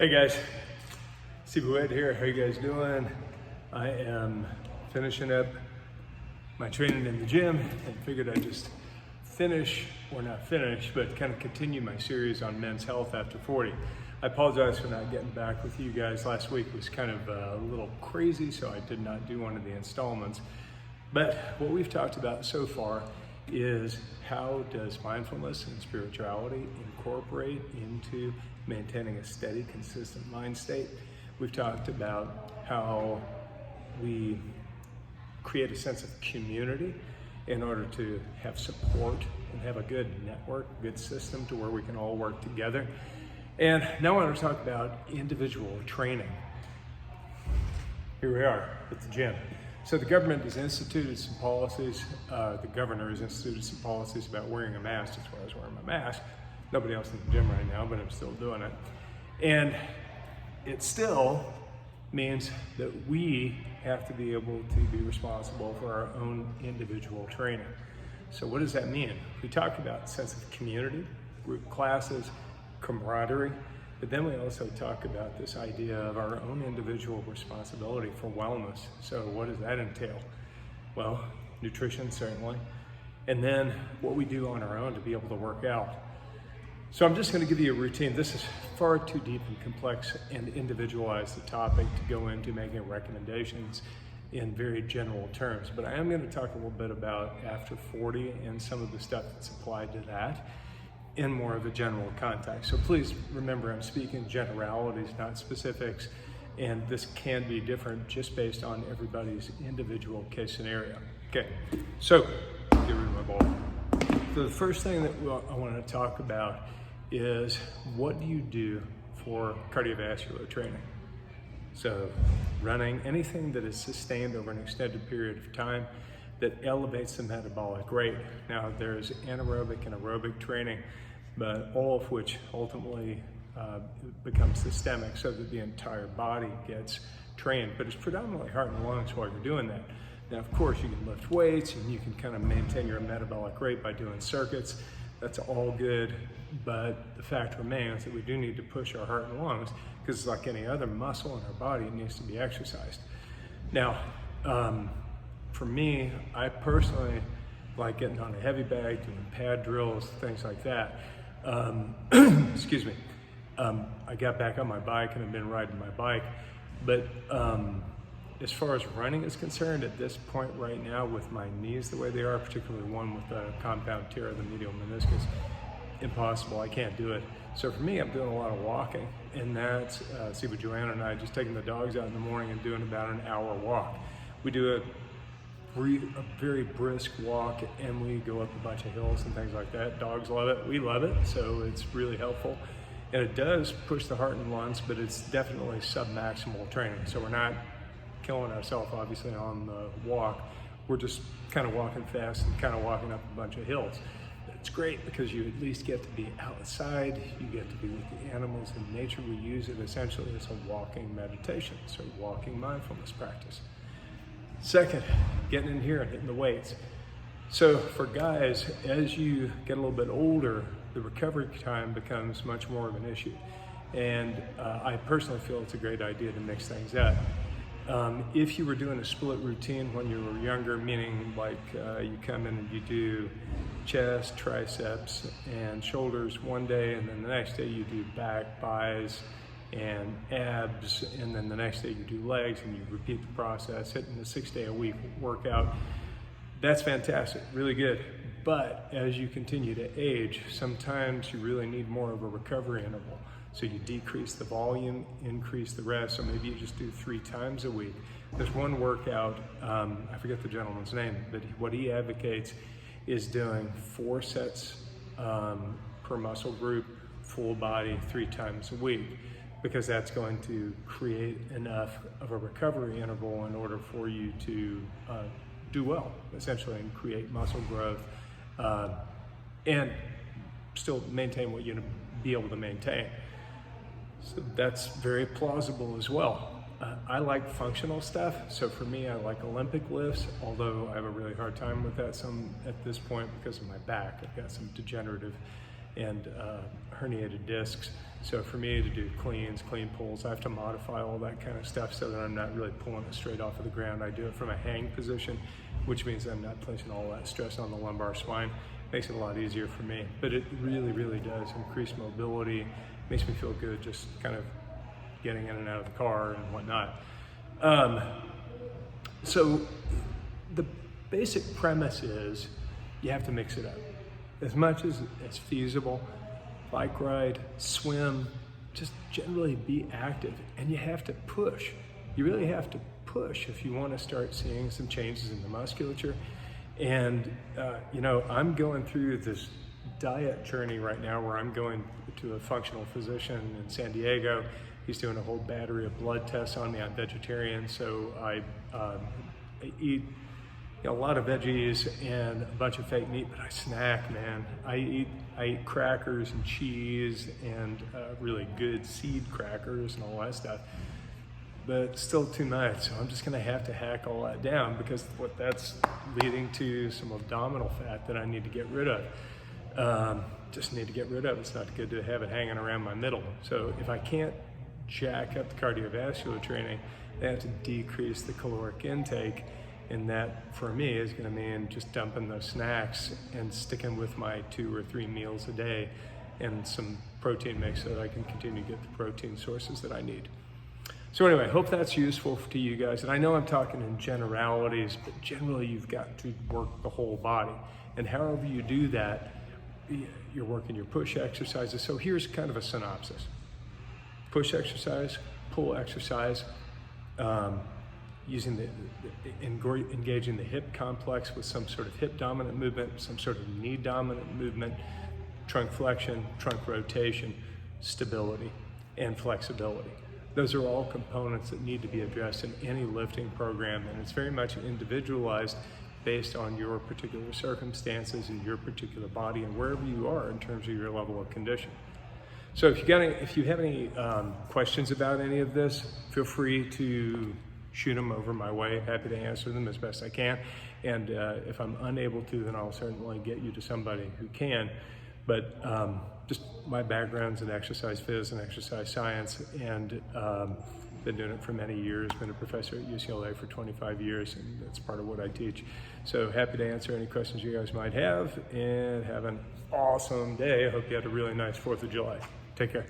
Hey guys, Steve Witt here. How you guys doing? I am finishing up my training in the gym and figured I'd just finish, or not finish, but kind of continue my series on men's health after 40. I apologize for not getting back with you guys. Last week was kind of a little crazy, so I did not do one of the installments. But what we've talked about so far is how does mindfulness and spirituality incorporate into maintaining a steady, consistent mind state. We've talked about how we create a sense of community in order to have support and have a good network, good system to where we can all work together. And now I want to talk about individual training. Here we are at the gym. So the government has instituted some policies, the governor has instituted some policies about wearing a mask. That's why I was wearing my mask. Nobody else in the gym right now, but I'm still doing it. And it still means that we have to be able to be responsible for our own individual training. So what does that mean? We talk about sense of community, group classes, camaraderie, but then we also talk about this idea of our own individual responsibility for wellness. So what does that entail? Well, nutrition certainly, and then what we do on our own to be able to work out. So I'm just going to give you a routine. This is far too deep and complex and individualized a topic to go into making recommendations in very general terms, but I am going to talk a little bit about after 40 and some of the stuff that's applied to that in more of a general context. So please remember, I'm speaking generalities, not specifics, and this can be different just based on everybody's individual case scenario. Okay, so get rid of my ball. So the first thing that I want to talk about is what do you do for cardiovascular training? So running, anything that is sustained over an extended period of time that elevates the metabolic rate. Now there's anaerobic and aerobic training, but all of which ultimately becomes systemic so that the entire body gets trained, but it's predominantly heart and lungs while you're doing that. Now, of course, you can lift weights and you can kind of maintain your metabolic rate by doing circuits. That's all good, but the fact remains that we do need to push our heart and lungs because it's like any other muscle in our body, it needs to be exercised. Now, for me, I personally like getting on a heavy bag, doing pad drills, things like that. Excuse me. I got back on my bike and I've been riding my bike, but as far as running is concerned, at this point right now with my knees the way they are, particularly one with a compound tear of the medial meniscus, impossible, I can't do it. So for me, I'm doing a lot of walking, and that's, see with Joanna and I, just taking the dogs out in the morning and doing about an hour walk. We do a very brisk walk and we go up a bunch of hills and things like that. Dogs love it, we love it, so it's really helpful. And it does push the heart and lungs, but it's definitely sub-maximal training. So we're not killing ourselves obviously on the walk. We're just kind of walking fast and kind of walking up a bunch of hills. It's great because you at least get to be outside, you get to be with the animals in nature. We use it essentially as a walking meditation, so walking mindfulness practice. Second, getting in here and hitting the weights. So for guys, as you get a little bit older, the recovery time becomes much more of an issue. And I personally feel it's a great idea to mix things up. If you were doing a split routine when you were younger, meaning like you come in and you do chest, triceps, and shoulders one day, and then the next day you do back, buys, and abs, and then the next day you do legs, and you repeat the process, hitting the 6-day-a-week workout. That's fantastic, really good. But as you continue to age, sometimes you really need more of a recovery interval. So you decrease the volume, increase the rest, so maybe you just do 3 times a week. There's one workout, I forget the gentleman's name, but what he advocates is doing 4 sets per muscle group, full body, 3 times a week, because that's going to create enough of a recovery interval in order for you to do well, essentially, and create muscle growth and still maintain what you be able to maintain. So that's very plausible as well. I like functional stuff, so for me, I like Olympic lifts, although I have a really hard time with that at this point because of my back. I've got some degenerative and herniated discs, So for me to do cleans, clean pulls, I have to modify all that kind of stuff so that I'm not really pulling it straight off of the ground. I do it from a hang position, which means I'm not placing all that stress on the lumbar spine. Makes it a lot easier for me, but it really, really does increase mobility. Makes me feel good just kind of getting in and out of the car and whatnot. So the basic premise is you have to mix it up as much as feasible. Bike ride, swim, just generally be active, and you have to push. You really have to push if you want to start seeing some changes in the musculature. And you know, I'm going through this diet journey right now where I'm going to a functional physician in San Diego. He's doing a whole battery of blood tests on me. I'm vegetarian, so I eat a lot of veggies and a bunch of fake meat, but I snack, man. I eat crackers and cheese and really good seed crackers and all that stuff, but still too much. So I'm just gonna have to hack all that down, because what that's leading to some abdominal fat that I need to get rid of. Just need to get rid of. It's not good to have it hanging around my middle. So if I can't jack up the cardiovascular training, I have to decrease the caloric intake. And that, for me, is gonna mean just dumping those snacks and sticking with my 2 or 3 meals a day and some protein mix so that I can continue to get the protein sources that I need. So anyway, I hope that's useful to you guys. And I know I'm talking in generalities, but generally you've got to work the whole body. And however you do that, you're working your push exercises. So here's kind of a synopsis. Push exercise, pull exercise, engaging the hip complex with some sort of hip dominant movement, some sort of knee dominant movement, trunk flexion, trunk rotation, stability, and flexibility. Those are all components that need to be addressed in any lifting program, and it's very much individualized based on your particular circumstances and your particular body and wherever you are in terms of your level of condition. So if you have any questions about any of this, feel free to shoot them over my way. Happy to answer them as best I can. And if I'm unable to, then I'll certainly get you to somebody who can. But just my background's in exercise phys and exercise science, and been doing it for many years, been a professor at UCLA for 25 years, and that's part of what I teach. So happy to answer any questions you guys might have, and have an awesome day. I hope you had a really nice 4th of July. Take care.